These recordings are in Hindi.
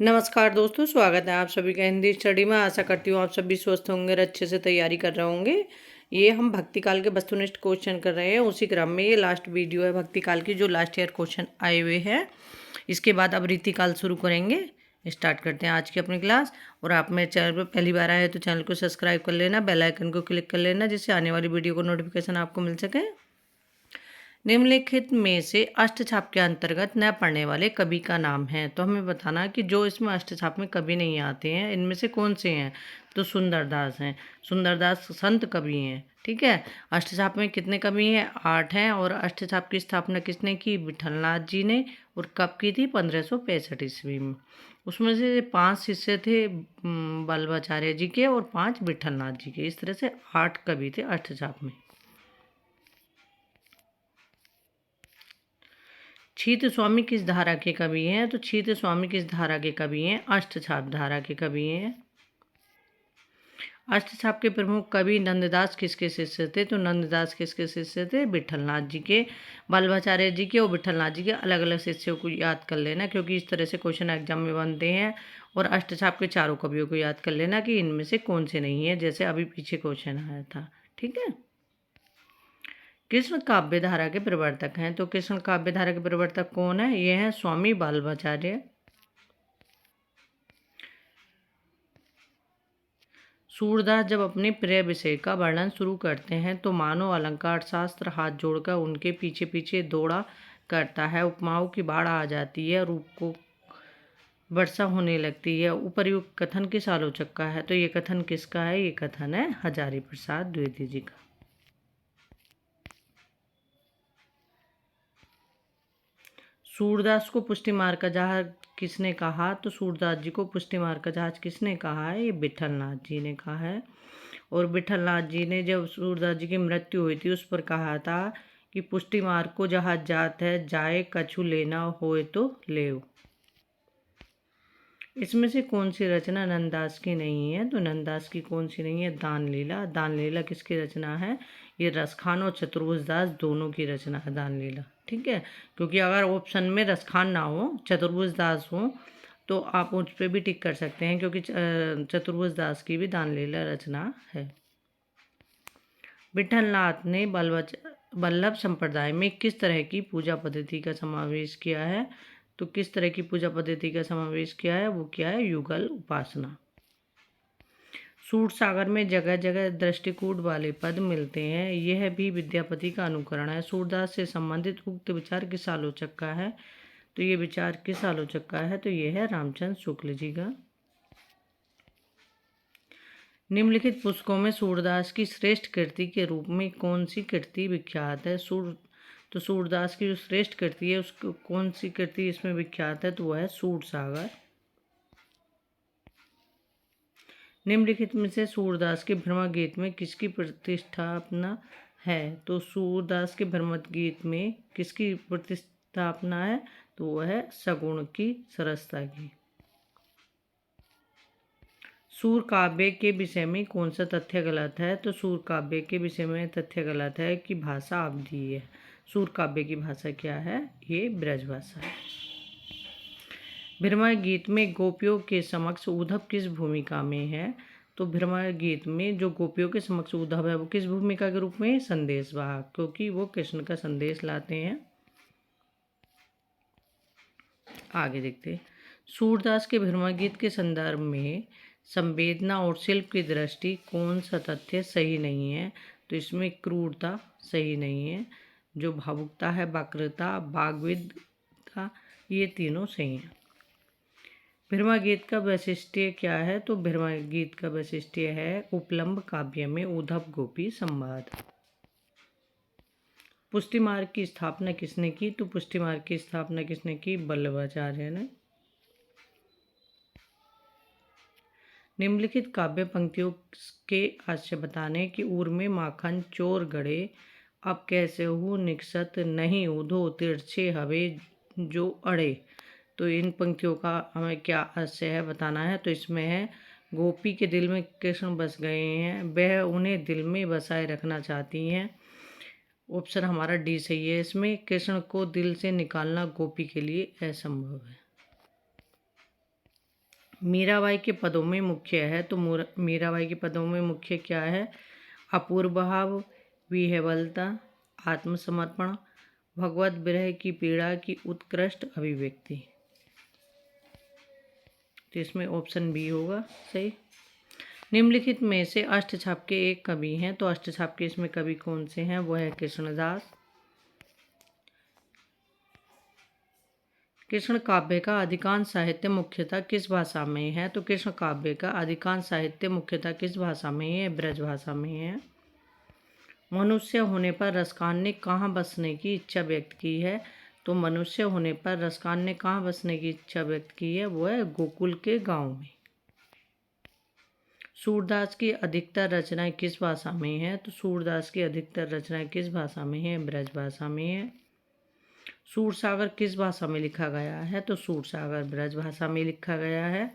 नमस्कार दोस्तों, स्वागत है आप सभी का हिंदी स्टडी में। आशा करती हूँ आप सभी स्वस्थ होंगे और अच्छे से तैयारी कर रहे होंगे। ये हम भक्ति काल के वस्तुनिष्ठ क्वेश्चन कर रहे हैं। उसी क्रम में ये लास्ट वीडियो है भक्ति काल की, जो लास्ट ईयर क्वेश्चन आए हुए हैं। इसके बाद अब रीति काल शुरू करेंगे। स्टार्ट करते हैं आज की अपनी क्लास। और आप मेरे चैनल पर पहली बार आए तो चैनल को सब्सक्राइब कर लेना, बेल आइकन को क्लिक कर लेना, जिससे आने वाली वीडियो को नोटिफिकेशन आपको मिल सके। निम्नलिखित में से अष्टछाप के अंतर्गत न पढ़ने वाले कवि का नाम है। तो हमें बताना है कि जो इसमें अष्टछाप में कवि नहीं आते हैं, इनमें से कौन से हैं। तो सुंदरदास हैं। सुंदरदास संत कवि हैं। ठीक है। अष्टछाप में कितने कवि हैं? 8 हैं। और अष्टछाप की स्थापना किसने की? विठलनाथ जी ने। और कब की थी? 1565 ईस्वी में। उसमें से 5 शिष्य थे वल्लभाचार्य जी के और 5 विठलनाथ जी के। इस तरह से 8 कवि थे अष्टछाप में। छीत स्वामी किस धारा के कवि हैं? तो छीत स्वामी किस धारा के कवि हैं? अष्टछाप धारा के कवि हैं। अष्टछाप के प्रमुख कवि नंददास किसके शिष्य थे? तो नंददास किसके शिष्य थे? विठलनाथ जी के। वल्लभाचार्य जी के और विठलनाथ जी के अलग अलग शिष्यों को याद कर लेना, क्योंकि इस तरह से क्वेश्चन एग्जाम में बनते हैं। और अष्टछाप के चारों कवियों को याद कर लेना कि इनमें से कौन से नहीं है, जैसे अभी पीछे क्वेश्चन आया था। ठीक है। कृष्ण काव्य धारा के प्रवर्तक हैं। तो कृष्ण काव्य धारा के प्रवर्तक कौन है? ये हैं स्वामी वल्लभाचार्य। सूरदास जब अपने प्रिय विषय का वर्णन शुरू करते हैं तो मानव अलंकार शास्त्र हाथ जोड़कर उनके पीछे पीछे दौड़ा करता है। उपमाओं की बाढ़ आ जाती है, रूप को वर्षा होने लगती है। उपर्युक्त कथन किस आलोचक का है? तो ये कथन किसका है? ये कथन है हजारी प्रसाद द्विवेदी जी का। सूरदास को पुष्टि मार्ग का जहाज किसने कहा? तो सूरदास जी को पुष्टि मार्ग का जहाज किसने कहा है? ये विठलनाथ जी ने कहा है। और विठलनाथ जी ने जब सूरदास जी की मृत्यु हुई थी, उस पर कहा था कि पुष्टि मार्ग को जहाज जात है, जाए कछु लेना होए तो लेओ। इसमें से कौन सी रचना नंददास की नहीं है? तो नंददास की कौन सी नहीं है? दान लीला। दान लीला किसकी रचना है? ये रसखान और चतुर्भुज दास दोनों की रचना है दान लीला। ठीक है। क्योंकि अगर ऑप्शन में रसखान ना हो, चतुर्भुज दास हो, तो आप उस पर भी टिक कर सकते हैं, क्योंकि चतुर्भुज दास की भी दान लीला रचना है। विठलनाथ ने वल्लभ संप्रदाय में किस तरह की पूजा पद्धति का समावेश किया है? तो किस तरह की पूजा पद्धति का समावेश किया है? वो क्या है? युगल उपासना। सूर सागर में जगह जगह दृष्टिकूट वाले पद मिलते हैं, यह भी विद्यापति का अनुकरण है। सूरदास से संबंधित उक्त विचार किस आलोचक का है? तो ये विचार किस आलोचक का है? तो ये है रामचंद्र शुक्ल जी का। निम्नलिखित पुस्तकों में सूरदास की श्रेष्ठ कृति के रूप में कौन सी कृति विख्यात है? तो सूरदास की जो श्रेष्ठ कृति है, उसको कौन सी कृति इसमें विख्यात है? तो वह है सूर सागर। निम्नलिखित में से सूरदास के भ्रमर गीत में किसकी प्रतिष्ठापना है? तो सूरदास के भ्रमर गीत में किसकी प्रतिष्ठापना है? तो वह है सगुण की, सरसता की। सूर काव्य के विषय में कौन सा तथ्य गलत है? तो सूर काव्य के विषय में तथ्य गलत है कि भाषा अवधी है। सूर काव्य की भाषा क्या है? ये ब्रज भाषा है। भ्रमर गीत में गोपियों के समक्ष उद्धव किस भूमिका में है? तो भ्रमर गीत में जो गोपियों के समक्ष उद्धव है, वो किस भूमिका के रूप में? संदेशवाहक, क्योंकि वो कृष्ण का संदेश लाते हैं। आगे देखते हैं। सूरदास के भ्रमर गीत के संदर्भ में संवेदना और शिल्प की दृष्टि कौन सा तथ्य सही नहीं है? तो इसमें क्रूरता सही नहीं है। जो भावुकता है, वक्रता, वाग्विदता, ये तीनों सही हैं। भ्रमर गीत का वैशिष्ट्य क्या है? तो भ्रमर गीत का वैशिष्ट्य है उपलम्ब काव्य में उद्धव गोपी संवाद। पुष्टि मार्ग की स्थापना किसने की? तो पुष्टि मार्ग की स्थापना किसने की? वल्लभाचार्य ने। निम्नलिखित काव्य पंक्तियों के आशय बताने कि उर में माखन चोर गड़े, अब कैसे हूँ निकसत नहीं उधो तिरछे हवे जो अड़े। तो इन पंक्तियों का हमें क्या आशय है बताना है। तो इसमें है गोपी के दिल में कृष्ण बस गए हैं, वह उन्हें दिल में बसाए रखना चाहती हैं। ऑप्शन हमारा डी सही है। इसमें कृष्ण को दिल से निकालना गोपी के लिए असंभव है। मीराबाई के पदों में मुख्य है, तो मीराबाई के पदों में मुख्य क्या है? अपूर्व भाव, विह्वलता, आत्मसमर्पण, भगवत विरह की पीड़ा की उत्कृष्ट अभिव्यक्ति। तो इसमें ऑप्शन बी होगा सही। निम्नलिखित में से अष्टछाप के एक कवि हैं, तो अष्टछाप के इसमें कवि कौन से हैं? वो है कृष्णदास। कृष्ण काव्य का अधिकांश साहित्य मुख्यतः किस भाषा में है? तो कृष्ण काव्य का अधिकांश साहित्य मुख्यतः किस भाषा में है? ब्रज भाषा में है। मनुष्य होने पर रसखान ने कहाँ बसने की इच्छा व्यक्त की है? तो मनुष्य होने पर रसखान ने कहाँ बसने की इच्छा व्यक्त की है? वो है गोकुल के गांव में। सूरदास की अधिकतर रचनाएं किस भाषा में है? तो सूरदास की अधिकतर रचनाएं किस भाषा में है? ब्रज भाषा में है। सूरसागर किस भाषा में लिखा गया है? तो सूरसागर ब्रज भाषा में लिखा गया है।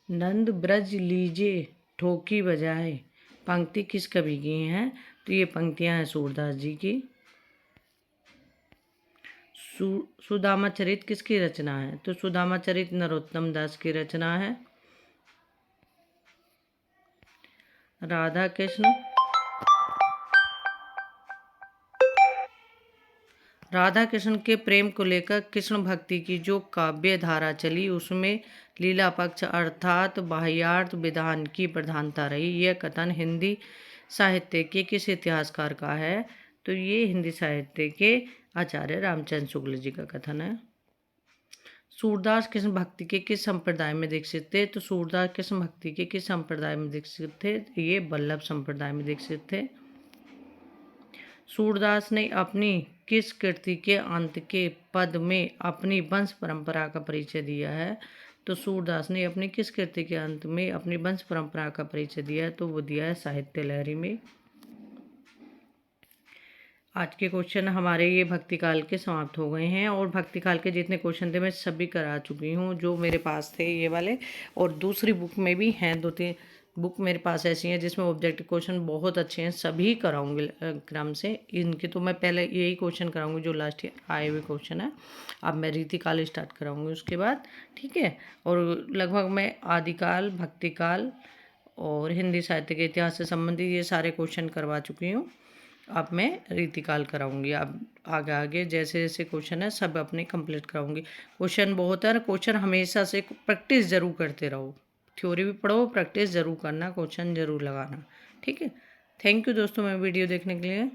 नंद ब्रज लीजे ठोकी बजाए पंक्ति किस कवि की हैं? तो ये पंक्तियां हैं सूरदास जी की। सुदामा चरित किसकी रचना है? तो सुदामा चरित नरोत्तम दास की रचना है। राधा कृष्ण राधा कृष्ण के प्रेम को लेकर कृष्ण भक्ति की जो काव्य धारा चली उसमें लीला पक्ष अर्थात बाह्यार्थ विधान की प्रधानता रही। यह कथन हिंदी साहित्य के किस इतिहासकार का है? तो ये हिंदी साहित्य के आचार्य रामचंद्र शुक्ल जी का कथन है। सूरदास कृष्ण भक्ति के किस संप्रदाय में दीक्षित थे? तो सूरदास कृष्ण भक्ति के किस संप्रदाय में दीक्षित थे? ये वल्लभ संप्रदाय में दीक्षित थे। सूरदास ने अपनी किस कृति के अंत के पद में अपनी वंश परंपरा का परिचय दिया है? तो सूरदास ने अपनी किस कृति के अंत में अपनी वंश परंपरा का परिचय दिया है? तो वो दिया है साहित्य लहरी में। आज के क्वेश्चन हमारे ये भक्ति काल के समाप्त हो गए हैं और भक्ति काल के जितने क्वेश्चन थे मैं सभी करा चुकी हूँ जो मेरे पास थे ये वाले, और दूसरी बुक में भी हैं 2-3 बुक मेरे पास ऐसी हैं जिसमें ऑब्जेक्टिव क्वेश्चन बहुत अच्छे हैं, सभी कराऊंगी क्रम से। इनके तो मैं पहले यही क्वेश्चन कराऊंगी जो लास्ट ईयर आए हुए क्वेश्चन है। अब मैं रीतिकाल स्टार्ट कराऊंगी उसके बाद, ठीक है। और लगभग मैं आदिकाल, भक्तिकाल और हिंदी साहित्य के इतिहास से संबंधित ये सारे क्वेश्चन करवा चुकी हूँ। अब मैं रीतिकाल कराऊंगी। अब आगे आगे जैसे जैसे क्वेश्चन है सब अपने कंप्लीट कराऊंगी। क्वेश्चन बहुत है, क्वेश्चन हमेशा से प्रैक्टिस ज़रूर करते रहो। थ्योरी भी पढ़ो, प्रैक्टिस ज़रूर करना, क्वेश्चन ज़रूर लगाना, ठीक है। थैंक यू दोस्तों मैं वीडियो देखने के लिए।